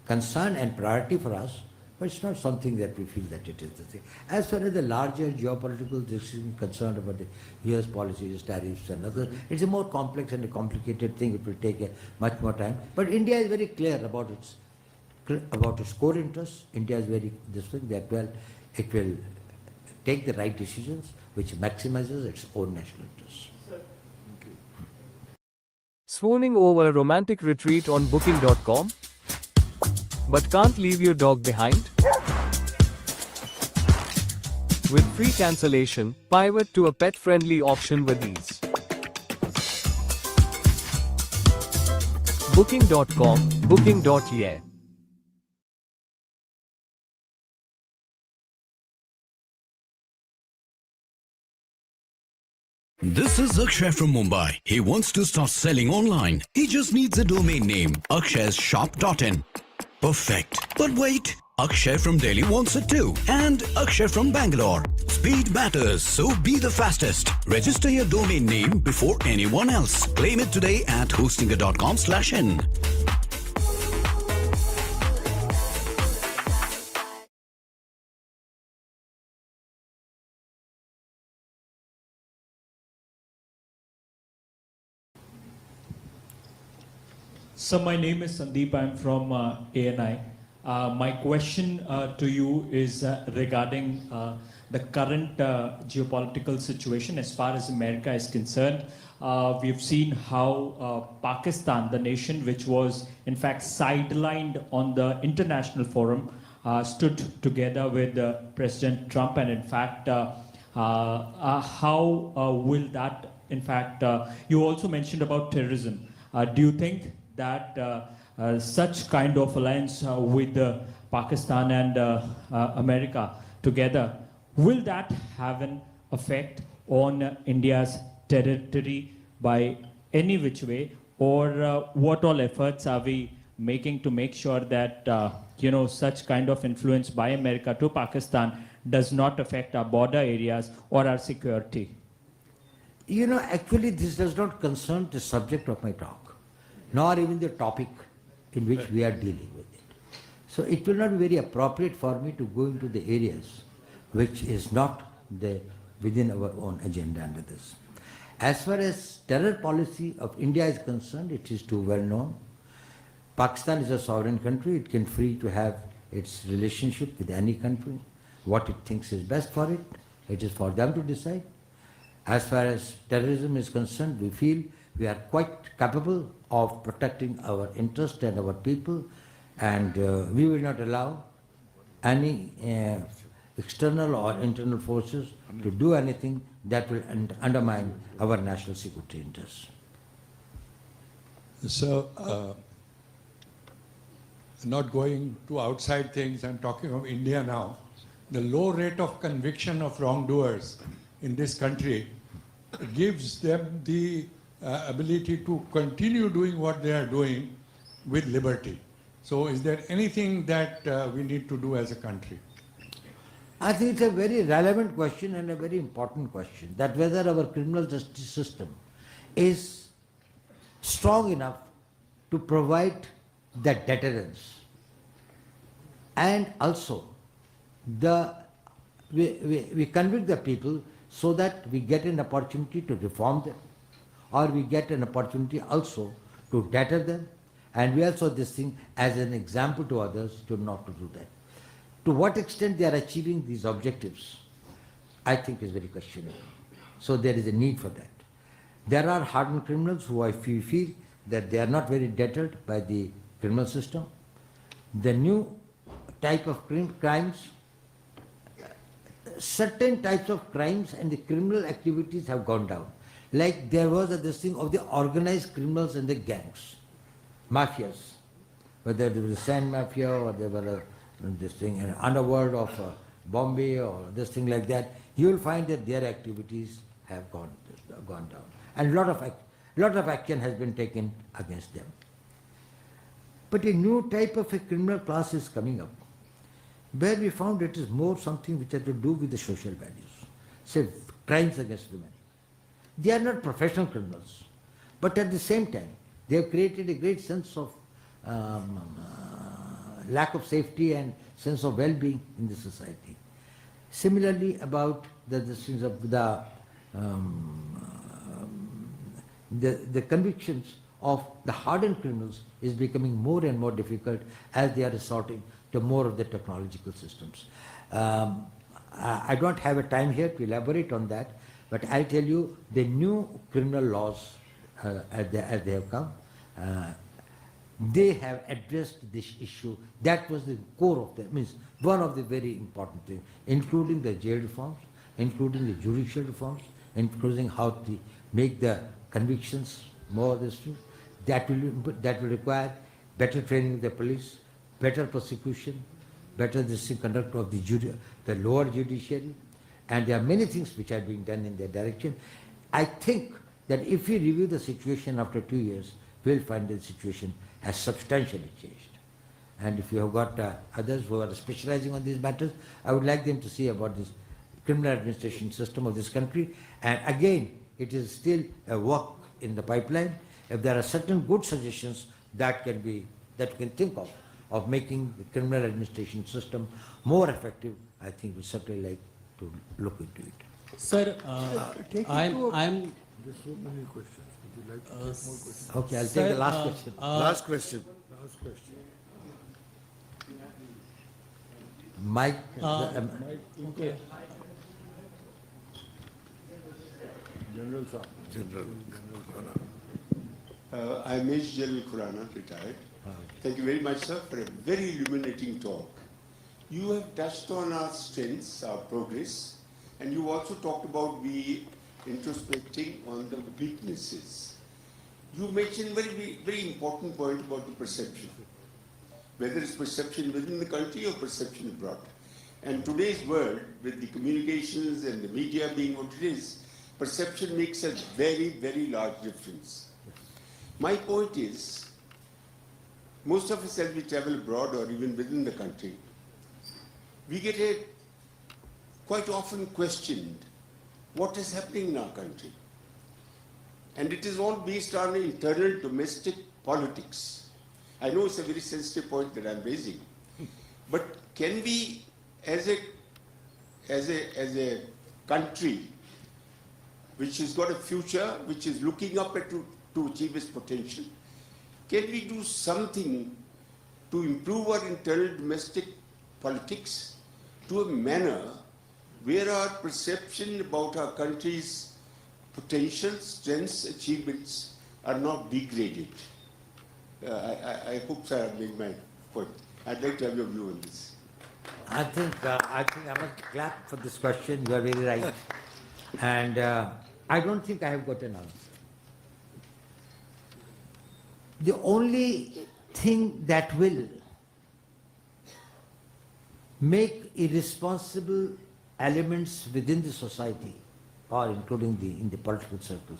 concern and priority for us, but it's not something that we feel that it is the thing. As far as the larger geopolitical decision concerned about the US policies, tariffs and others, it's a more complex and a complicated thing. It will take a much more time. But India is very clear about its core interests. India is very this thing that well, it will take the right decisions which maximizes its own national interests. Swooning over a romantic retreat on Booking.com? But can't leave your dog behind? With free cancellation, pivot to a pet-friendly option with ease. Booking.com, Booking.yeah. This is Akshay from Mumbai. He wants to start selling online. He just needs a domain name, akshayshop.in. Perfect. But wait, Akshay from Delhi wants it too. And Akshay from Bangalore. Speed matters, so be the fastest. Register your domain name before anyone else. Claim it today at hostinger.com/in. So my name is Sandeep. I'm from ANI. My question to you is regarding the current geopolitical situation as far as America is concerned. We've seen how Pakistan, the nation which was in fact sidelined on the international forum, stood together with President Trump, and in fact, how will that, in fact, you also mentioned about terrorism. Do you think that such kind of alliance with Pakistan and America together, will that have an effect on India's territory by any which way, or what all efforts are we making to make sure that such kind of influence by America to Pakistan does not affect our border areas or our security? Actually this does not concern the subject of my talk, nor even the topic in which we are dealing with it. So it will not be very appropriate for me to go into the areas which is not within our own agenda under this. As far as terror policy of India is concerned, it is too well known. Pakistan is a sovereign country. It can free to have its relationship with any country. What it thinks is best for it, it is for them to decide. As far as terrorism is concerned, we feel we are quite capable of protecting our interest and our people, and we will not allow any external or internal forces to do anything that will undermine our national security interests. So, not going to outside things and talking of India now, the low rate of conviction of wrongdoers in this country gives them the ability to continue doing what they are doing with liberty. So is there anything that we need to do as a country? I think it's a very relevant question and a very important question, that whether our criminal justice system is strong enough to provide that deterrence, and also we convict the people so that we get an opportunity to reform them, or we get an opportunity also to deter them, and we also this thing as an example to others to not to do that. To what extent they are achieving these objectives, I think is very questionable. So there is a need for that. There are hardened criminals who I feel that they are not very deterred by the criminal system. The new type of crimes, certain types of crimes and the criminal activities have gone down. Like there was this thing of the organized criminals and the gangs, mafias, whether there was a sand mafia or there were this thing, an underworld of Bombay or this thing like that, you will find that their activities have gone down. And a lot of action has been taken against them. But a new type of a criminal class is coming up, where we found it is more something which has to do with the social values, say crimes against women. They are not professional criminals, but at the same time, they have created a great sense of lack of safety and sense of well-being in the society. Similarly, about the things of the convictions of the hardened criminals is becoming more and more difficult as they are resorting to more of the technological systems. I don't have a time here to elaborate on that, but I'll tell you the new criminal laws as they have come, they have addressed this issue. That was the core of them, means one of the very important things, including the jail reforms, including the judicial reforms, including how to make the convictions more distinct. That will require better training of the police, better prosecution, better conduct of the lower judiciary, and there are many things which are being done in that direction. I think that if we review the situation after 2 years, we'll find that the situation has substantially changed. And if you have got others who are specializing on these matters, I would like them to see about this criminal administration system of this country. And again, it is still a work in the pipeline. If there are certain good suggestions that we can think of making the criminal administration system more effective, I think we certainly like to look into it. Sir, I'm. There's so many questions. Would you like to take more questions? Okay, I'll Sir, take the last question. Last question. Last question. Mike. Okay. General Saab. General. I'm Major General Khurana, retired. Thank you very much, sir, for a very illuminating talk. You have touched on our strengths, our progress, and you also talked about the introspecting on the weaknesses. You mentioned very important point about the perception, whether it's perception within the country or perception abroad. And today's world, with the communications and the media being what it is, perception makes a very, very large difference. My point is, most of us as we travel abroad or even within the country, we get quite often questioned what is happening in our country. And it is all based on internal domestic politics. I know it's a very sensitive point that I'm raising, but can we, as a country which has got a future, which is looking up to achieve its potential, can we do something to improve our internal domestic politics to a manner where our perception about our country's potential, strengths, achievements are not degraded? I hope, sir, I've made my point. I'd like to have your view on this. I think I must clap for this question. You are very right. And I don't think I have got an answer. The only thing that will make irresponsible elements within the society, or including in the political circles,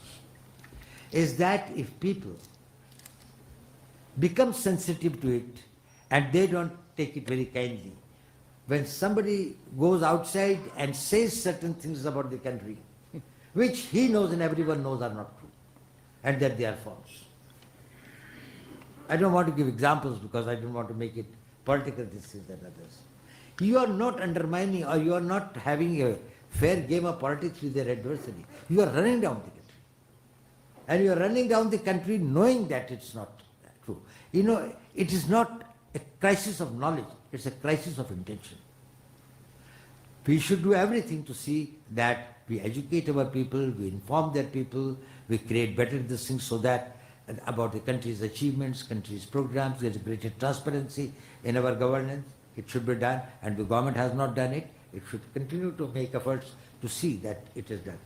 is that if people become sensitive to it and they don't take it very kindly, when somebody goes outside and says certain things about the country, which he knows and everyone knows are not true, and that they are false. I don't want to give examples because I don't want to make it political this and others. You are not undermining or you are not having a fair game of politics with your adversary. You are running down the country. And you are running down the country knowing that it's not true. You know, it is not a crisis of knowledge, it's a crisis of intention. We should do everything to see that we educate our people, we inform their people, we create better things so that about the country's achievements, country's programs, there's greater transparency in our governance. It should be done, and the government has not done it. It should continue to make efforts to see that it is done.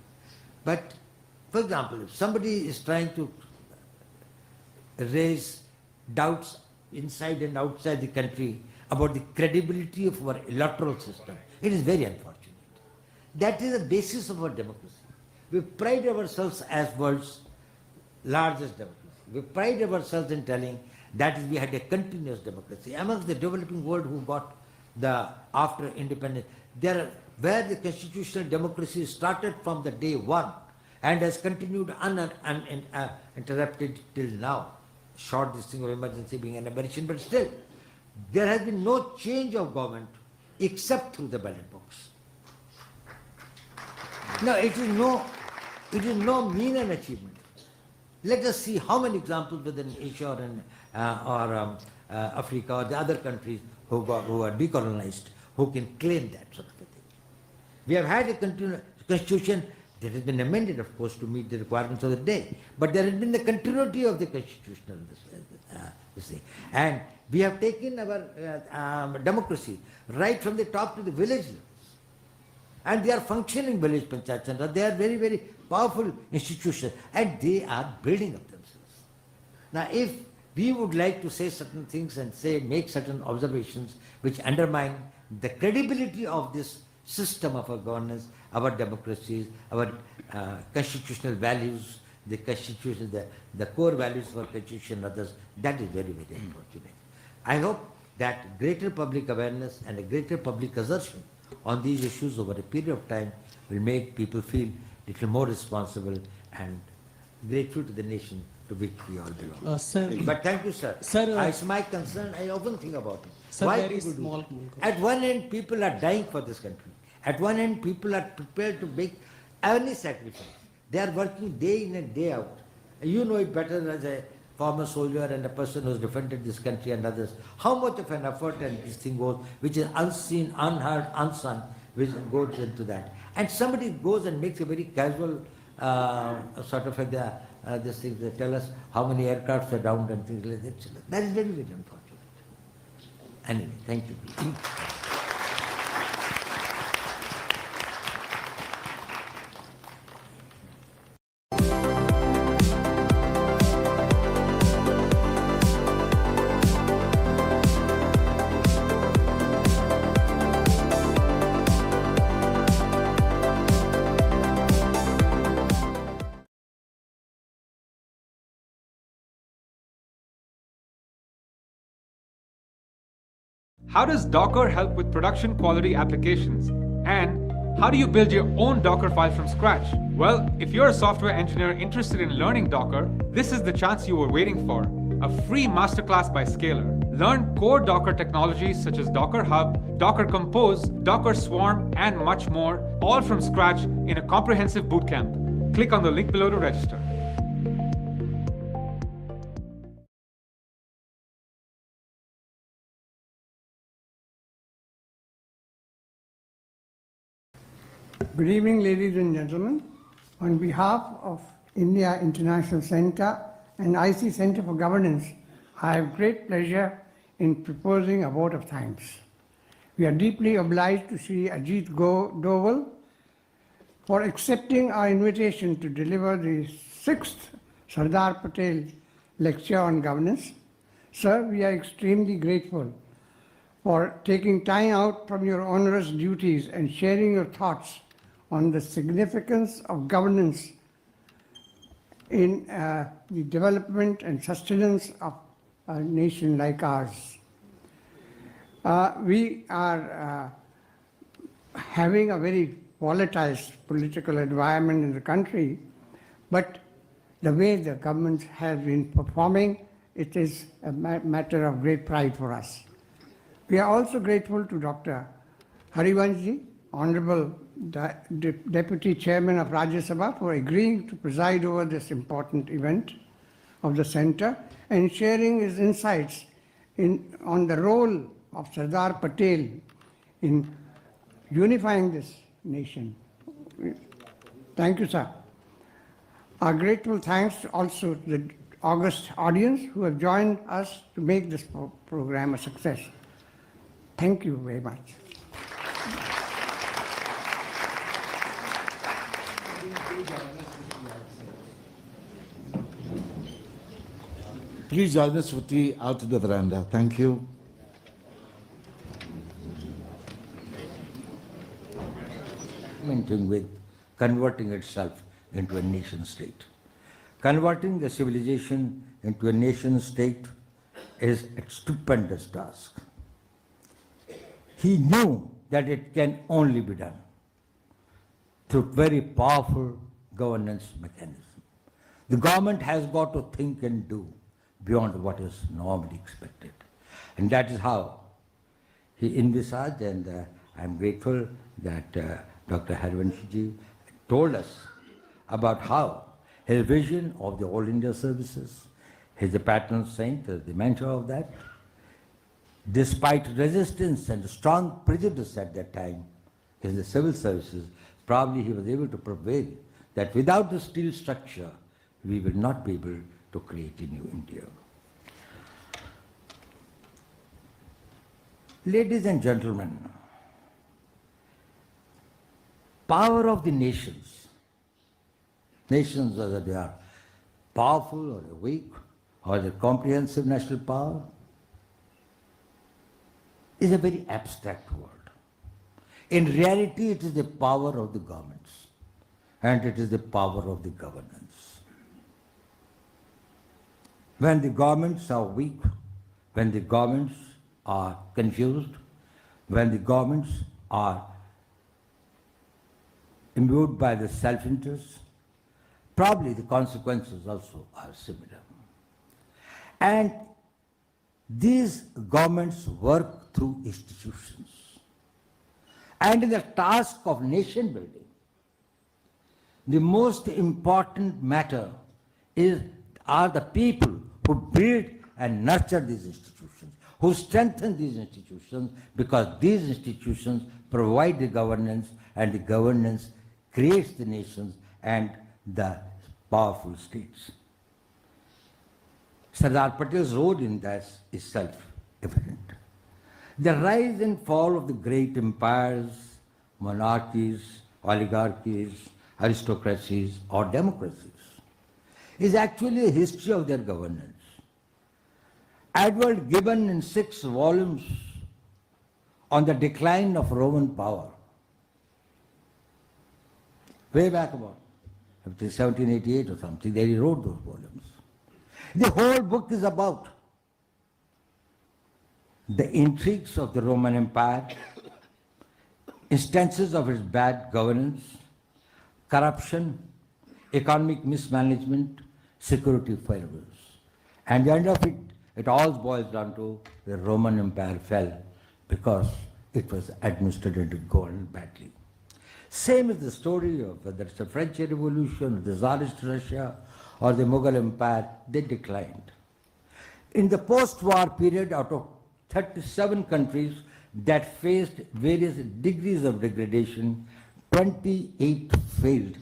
But, for example, if somebody is trying to raise doubts inside and outside the country about the credibility of our electoral system, it is very unfortunate. That is the basis of our democracy. We pride ourselves as world's largest democracy. We pride ourselves in telling that we had a continuous democracy. Amongst the developing world who got after independence, where the constitutional democracy started from the day one and has continued uninterrupted till now, short this thing of emergency being an aberration, but still, there has been no change of government except through the ballot box. Now, it is no mean an achievement. Let us see how many examples within Asia or Africa or the other countries who are decolonized, who can claim that sort of a thing. We have had a constitution that has been amended, of course, to meet the requirements of the day, but there has been the continuity of the constitutional this thing. And we have taken our democracy right from the top to the village levels. And they are functioning village panchayat centers. They are very, very powerful institutions, and they are building up themselves. Now, if we would like to say certain things and make certain observations which undermine the credibility of this system of our governance, our democracies, our constitutional values, the constitution, the core values of our constitution and others, that is very, very unfortunate. I hope that greater public awareness and a greater public assertion on these issues over a period of time will make people feel a little more responsible and grateful to the nation to which we all belong. Sir, But thank you, sir. Sir, It's my concern. I often think about it. Sir, Why very people do small it? question. At one end, people are dying for this country. At one end, people are prepared to make any sacrifice. They are working day in and day out. You know it better as a former soldier and a person who has defended this country and others, how much of an effort and this thing goes, which is unseen, unheard, unsung, which goes into that. And somebody goes and makes a very casual sort of this thing, they tell us how many aircrafts are downed and things like that. That is very, very unfortunate. Anyway, thank you. How does Docker help with production quality applications? And how do you build your own Docker file from scratch? Well, if you're a software engineer interested in learning Docker, this is the chance you were waiting for. A free masterclass by Scalar. Learn core Docker technologies such as Docker Hub, Docker Compose, Docker Swarm, and much more, all from scratch in a comprehensive bootcamp. Click on the link below to register. Good evening, ladies and gentlemen. On behalf of India International Center and IC Center for Governance, I have great pleasure in proposing a vote of thanks. We are deeply obliged to Sri Ajit Doval for accepting our invitation to deliver the 6th Sardar Patel lecture on governance. Sir, we are extremely grateful for taking time out from your onerous duties and sharing your thoughts on the significance of governance in the development and sustenance of a nation like ours. We are having a very volatile political environment in the country, but the way the government has been performing, it is a matter of great pride for us. We are also grateful to Dr. Harivanshji, Honorable Deputy Chairman of Rajya Sabha, for agreeing to preside over this important event of the Centre and sharing his insights on the role of Sardar Patel in unifying this nation. Thank you, sir. Our grateful thanks also to the august audience who have joined us to make this program a success. Thank you very much. Please join us out to the veranda. Thank you. With converting itself into a nation state. Converting the civilization into a nation state is a stupendous task. He knew that it can only be done through very powerful governance mechanism. The government has got to think and do beyond what is normally expected. And that is how he envisaged, and I'm grateful that Dr. Harvanshiji told us about how his vision of the All India services, his patron saint, the mentor of that, despite resistance and strong prejudice at that time in the civil services, probably he was able to prevail that without the steel structure, we will not be able to create a new India. Ladies and gentlemen, power of the nations, whether they are powerful or weak, or the comprehensive national power, is a very abstract word. In reality, it is the power of the governments, and it is the power of the governance. When the governments are weak, when the governments are confused, when the governments are imbued by the self-interest, probably the consequences also are similar. And these governments work through institutions. And in the task of nation building, the most important matter are the people who build and nurture these institutions, who strengthen these institutions, because these institutions provide the governance, and the governance creates the nations and the powerful states. Sardar Patel's role in this is self-evident. The rise and fall of the great empires, monarchies, oligarchies, aristocracies, or democracies is actually a history of their governance. Edward Gibbon, in 6 volumes on the decline of Roman power, way back about 1788 or something, there he wrote those volumes. The whole book is about the intrigues of the Roman Empire, instances of its bad governance, corruption, economic mismanagement, security failures. And the end of it, it all boils down to the Roman Empire fell because it was administered and governed badly. Same is the story of whether it's the French Revolution, the Tsarist Russia, or the Mughal Empire, they declined. In the post-war period, out of 37 countries that faced various degrees of degradation, 28 failed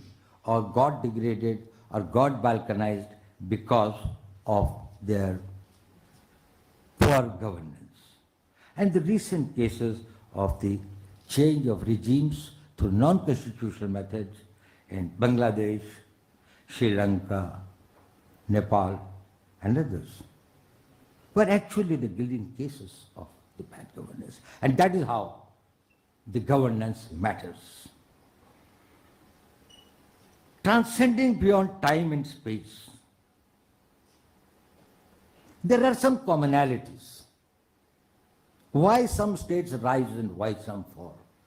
or got degraded or got balkanized because of their poor governance. And the recent cases of the change of regimes through non-constitutional methods in Bangladesh, Sri Lanka, Nepal, and others were actually the gilding cases of the bad governance. And that is how the governance matters. Transcending beyond time and space, there are some commonalities. Why some states rise and why some fall?